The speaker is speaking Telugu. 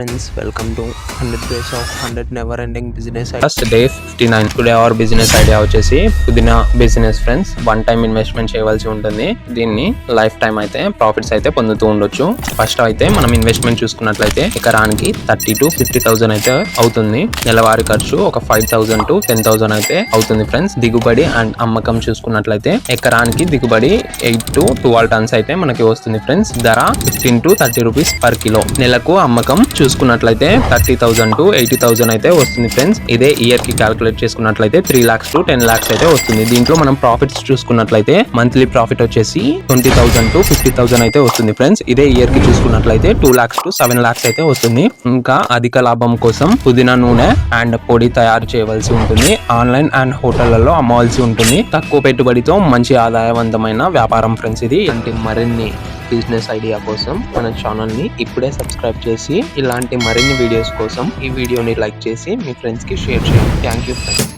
Friends, welcome to 100 Days of 100 Never Ending Business Ideas. First day 59. Today our business idea వచ్చేసి పుదీనా బిజినెస్ ఫ్రెండ్స్. 1 టైం ఇన్వెస్ట్మెంట్ చేయవలసి ఉంటుంది. దీన్ని లైఫ్ టైం అయితే ప్రాఫిట్స్ అయితే పొందుతూ ఉండొచ్చు. ఫస్ట్ అయితే మనం ఇన్వెస్ట్మెంట్ చూసుకున్నట్లయితే ఎకరానికి 30,000 to 50,000 అయితే అవుతుంది. నెలవారీ ఖర్చు ఒక 5,000 to 10,000 అయితే అవుతుంది ఫ్రెండ్స్. దిగుబడి అండ్ అమ్మకం చూసుకున్నట్లయితే ఎకరానికి దిగుబడి 8 to 12 టన్స్ అయితే మనకి వస్తుంది ఫ్రెండ్స్. ధర 15 to 30 రూపీస్ పర్ కిలో. నెలకు అమ్మకం చూసుకున్నట్లయితే 30,000 to 80,000 అయితే వస్తుంది ఫ్రెండ్స్. ఇదే ఇయర్ కి క్యాల్కులేట్ చేసుకున్నట్లయితే 3 lakhs to 10 lakhs అయితే వస్తుంది. దీంట్లో మనం ప్రాఫిట్స్ చూసుకున్నట్లయితే మంత్లీ ప్రాఫిట్ వచ్చేసి 20,000 to 50,000 అయితే వస్తుంది ఫ్రెండ్స్. ఇదే ఇయర్ కి చూసుకున్నట్లయితే 2 lakhs to 7 lakhs అయితే వస్తుంది. ఇంకా అధిక లాభం కోసం పుదీనా నూనె అండ్ పొడి తయారు చేయవలసి ఉంటుంది. ఆన్లైన్ అండ్ హోటళ్లలో అమ్మవలసి ఉంటుంది. తక్కువ పెట్టుబడితో మంచి ఆదాయవంతమైన వ్యాపారం ఫ్రెండ్స్. ఇది ఇలాంటి మరిన్ని బిజినెస్ ఐడియా కోసం మన ఛానల్ ని ఇప్పుడే సబ్స్క్రైబ్ చేసి ఇలాంటి మరిన్ని వీడియోస్ కోసం ఈ వీడియోని లైక్ చేసి మీ ఫ్రెండ్స్ కి షేర్ చేయండి. Thank you friends.